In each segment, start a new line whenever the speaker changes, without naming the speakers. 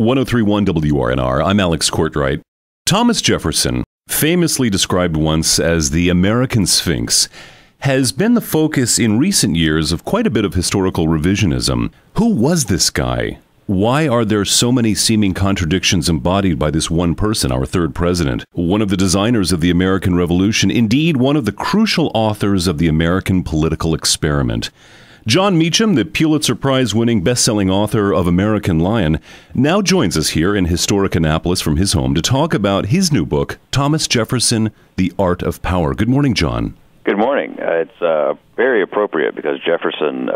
1031 WRNR. I'm Alex Cortright. Thomas Jefferson, famously described once as the American Sphinx, has been the focus in recent years of quite a bit of historical revisionism. Who was this guy? Why are there so many seeming contradictions embodied by this one person, our third president, one of the designers of the American Revolution, indeed one of the crucial authors of the American political experiment? Jon Meacham, the Pulitzer Prize-winning best-selling author of American Lion, now joins us here in historic Annapolis from his home to talk about his new book, Thomas Jefferson, The Art of Power. Good morning, John.
Good morning. It's very appropriate because Jefferson,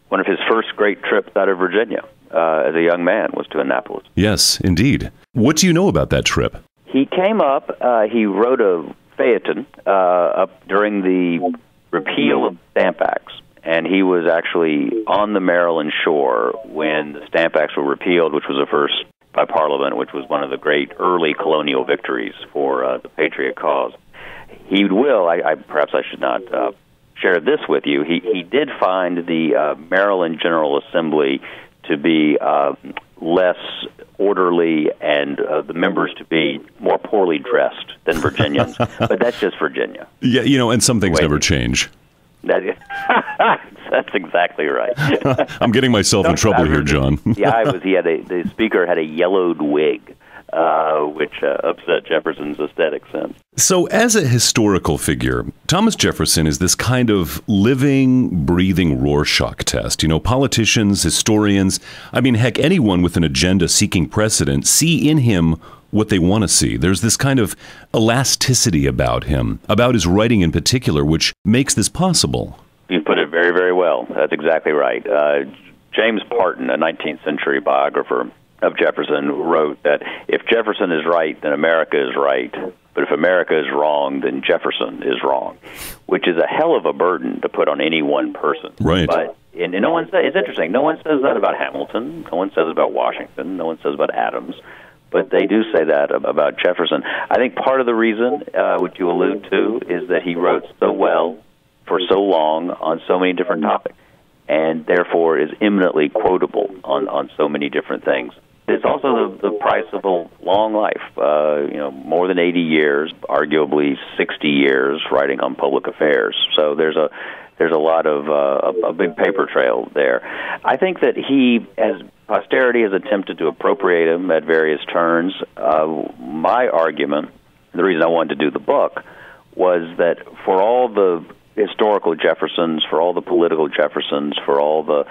one of his first great trips out of Virginia as a young man was to Annapolis.
Yes, indeed. What do you know about that trip?
He came up, he rode a phaeton up during the repeal of Stamp Acts. And he was actually on the Maryland shore when the Stamp Acts were repealed, which was a first by Parliament, which was one of the great early colonial victories for the Patriot cause. He will, perhaps I should not share this with you, he did find the Maryland General Assembly to be less orderly and the members to be more poorly dressed than Virginians. But that's just Virginia.
Yeah, and some things never change.
That's exactly right.
I'm getting myself in trouble here, John.
The speaker had a yellowed wig, which upset Jefferson's aesthetic sense.
So as a historical figure, Thomas Jefferson is this kind of living, breathing Rorschach test. Politicians, historians, heck, anyone with an agenda seeking precedent see in him what they want to see. There's this kind of elasticity about him, about his writing in particular, which makes this possible.
You put it very, very well. That's exactly right. James Parton, a 19th century biographer of Jefferson, wrote that if Jefferson is right, then America is right. But if America is wrong, then Jefferson is wrong, which is a hell of a burden to put on any one person.
Right.
But and no one says, it's interesting, no one says that about Hamilton, no one says about Washington, no one says about Adams. But they do say that about Jefferson. I think part of the reason, which you allude to, is that he wrote so well for so long on so many different topics, and therefore is eminently quotable on so many different things. It's also the price of a long life, more than 80 years, arguably 60 years writing on public affairs. So there's a lot of a big paper trail there. I think that posterity has attempted to appropriate him at various turns. My argument, the reason I wanted to do the book, was that for all the historical Jeffersons, for all the political Jeffersons, for all the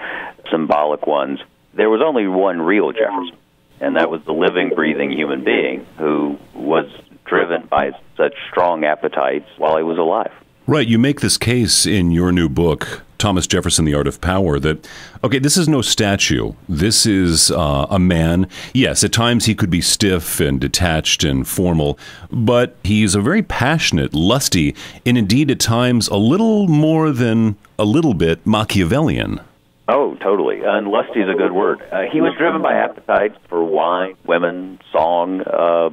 symbolic ones, there was only one real Jefferson, and that was the living, breathing human being who was driven by such strong appetites while he was alive.
Right. You make this case in your new book, Thomas Jefferson, The Art of Power, that, okay, this is no statue. This is a man. Yes, at times he could be stiff and detached and formal, but he's a very passionate, lusty, and indeed at times a little more than a little bit Machiavellian.
Oh, totally. And lusty is a good word. He was driven by appetites for wine, women, song,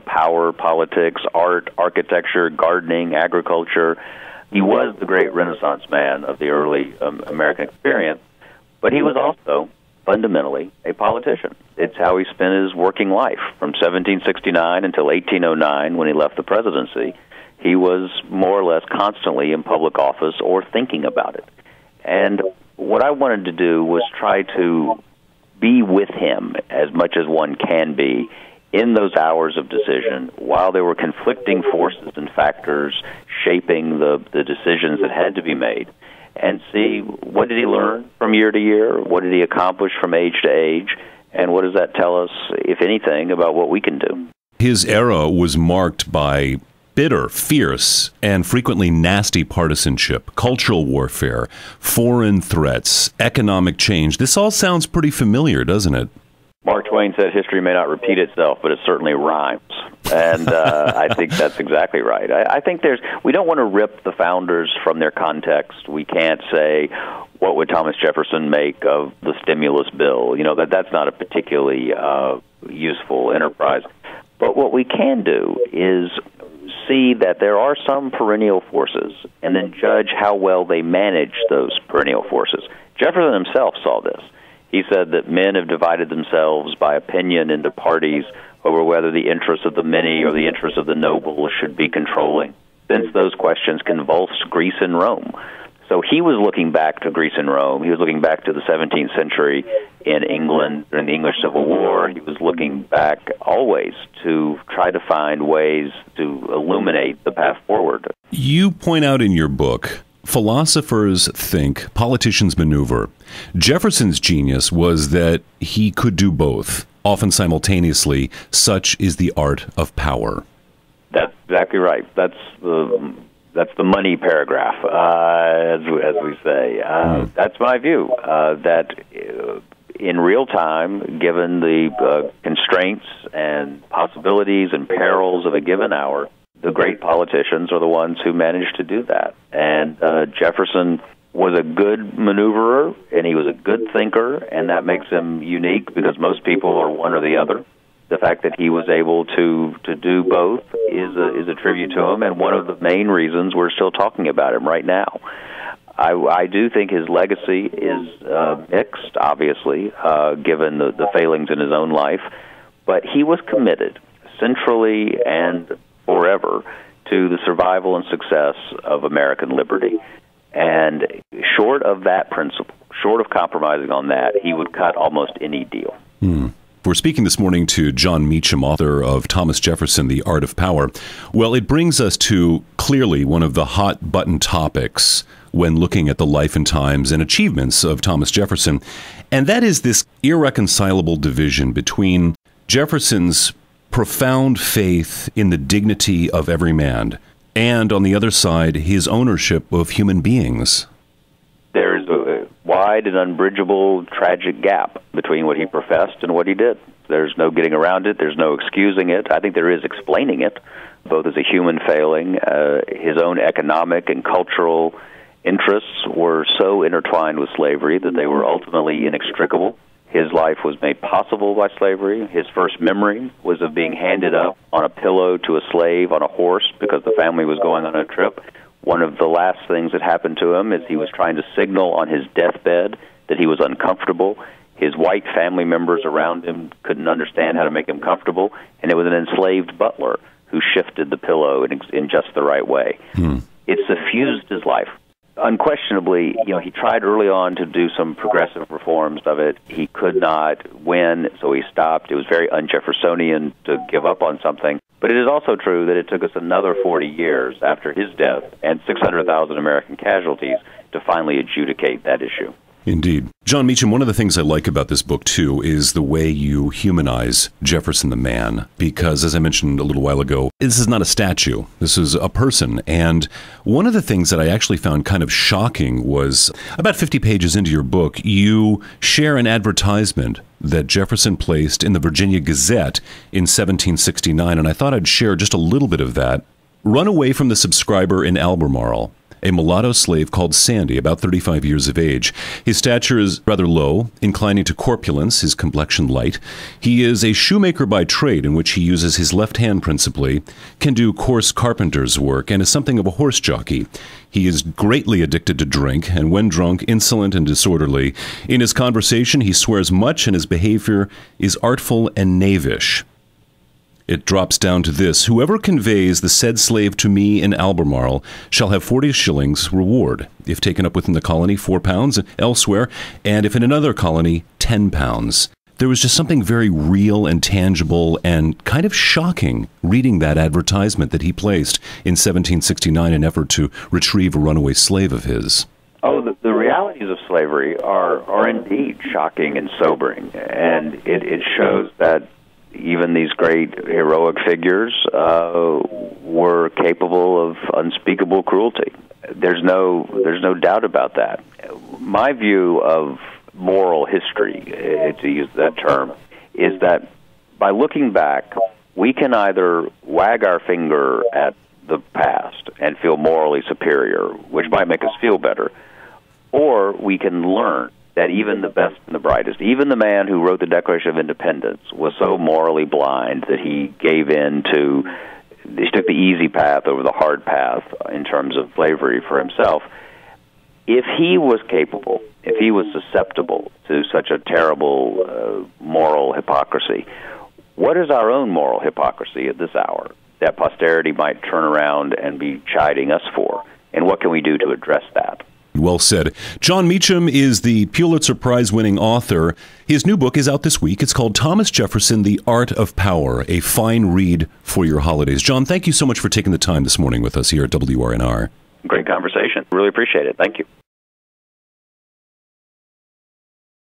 power, politics, art, architecture, gardening, agriculture. He was the great Renaissance man of the early American experience, but he was also fundamentally a politician. It's how he spent his working life. From 1769 until 1809, when he left the presidency, he was more or less constantly in public office or thinking about it. And what I wanted to do was try to be with him as much as one can be in those hours of decision, while there were conflicting forces and factors shaping the decisions that had to be made, and see what did he learn from year to year, what did he accomplish from age to age, and what does that tell us, if anything, about what we can do.
His era was marked by bitter, fierce, and frequently nasty partisanship, cultural warfare, foreign threats, economic change. This all sounds pretty familiar, doesn't it?
Mark Twain said history may not repeat itself, but it certainly rhymes. And I think that's exactly right. I think we don't want to rip the founders from their context. We can't say, what would Thomas Jefferson make of the stimulus bill? That's not a particularly useful enterprise. But what we can do is see that there are some perennial forces and then judge how well they manage those perennial forces. Jefferson himself saw this. He said that men have divided themselves by opinion into parties over whether the interests of the many or the interests of the noble should be controlling, since those questions convulsed Greece and Rome. So he was looking back to Greece and Rome. He was looking back to the 17th century in England during the English Civil War. He was looking back always to try to find ways to illuminate the path forward.
You point out in your book, philosophers think, politicians maneuver. Jefferson's genius was that he could do both, often simultaneously. Such is the art of power.
That's exactly right. That's the money paragraph, as we say. That's my view, that in real time, given the constraints and possibilities and perils of a given hour, the great politicians are the ones who manage to do that. And Jefferson was a good maneuverer, and he was a good thinker, and that makes him unique because most people are one or the other. The fact that he was able to do both is a tribute to him, and one of the main reasons we're still talking about him right now. I do think his legacy is mixed, obviously, given the failings in his own life, but he was committed, centrally and forever, to the survival and success of American liberty. And short of that principle, short of compromising on that, he would cut almost any deal.
We're speaking this morning to Jon Meacham, author of Thomas Jefferson, The Art of Power. Well, it brings us to clearly one of the hot-button topics when looking at the life and times and achievements of Thomas Jefferson, and that is this irreconcilable division between Jefferson's profound faith in the dignity of every man and, on the other side, his ownership of human beings.
There's a wide and unbridgeable tragic gap between what he professed and what he did. There's no getting around it. There's no excusing it. I think there is explaining it, both as a human failing. His own economic and cultural interests were so intertwined with slavery that they were ultimately inextricable. His life was made possible by slavery. His first memory was of being handed up on a pillow to a slave on a horse because the family was going on a trip. One of the last things that happened to him is he was trying to signal on his deathbed that he was uncomfortable. His white family members around him couldn't understand how to make him comfortable, and it was an enslaved butler who shifted the pillow in just the right way. It suffused his life. Unquestionably, he tried early on to do some progressive reforms of it. He could not win, so he stopped. It was very un-Jeffersonian to give up on something. But it is also true that it took us another 40 years after his death and 600,000 American casualties to finally adjudicate that issue.
Indeed. Jon Meacham, one of the things I like about this book, too, is the way you humanize Jefferson the man. Because, as I mentioned a little while ago, this is not a statue. This is a person. And one of the things that I actually found kind of shocking was, about 50 pages into your book, you share an advertisement that Jefferson placed in the Virginia Gazette in 1769. And I thought I'd share just a little bit of that. Run away from the subscriber in Albemarle, a mulatto slave called Sandy, about 35 years of age. His stature is rather low, inclining to corpulence, his complexion light. He is a shoemaker by trade, in which he uses his left hand principally, can do coarse carpenter's work, and is something of a horse jockey. He is greatly addicted to drink, and when drunk, insolent and disorderly. In his conversation, he swears much, and his behavior is artful and knavish. It drops down to this: whoever conveys the said slave to me in Albemarle shall have 40 shillings reward, if taken up within the colony, 4 pounds elsewhere, and if in another colony, 10 pounds. There was just something very real and tangible and kind of shocking reading that advertisement that he placed in 1769 in an effort to retrieve a runaway slave of his.
Oh, the realities of slavery are indeed shocking and sobering, and it shows that even these great heroic figures were capable of unspeakable cruelty. There's no doubt about that. My view of moral history, to use that term, is that by looking back, we can either wag our finger at the past and feel morally superior, which might make us feel better, or we can learn that even the best and the brightest, even the man who wrote the Declaration of Independence, was so morally blind that he gave in to, he took the easy path over the hard path in terms of slavery for himself. if he was capable, if he was susceptible to such a terrible moral hypocrisy, what is our own moral hypocrisy at this hour that posterity might turn around and be chiding us for? And what can we do to address that?
Well said. Jon Meacham is the Pulitzer Prize-winning author. His new book is out this week. It's called Thomas Jefferson, The Art of Power, a fine read for your holidays. Jon, thank you so much for taking the time this morning with us here at WRNR.
Great conversation. Really appreciate it. Thank you.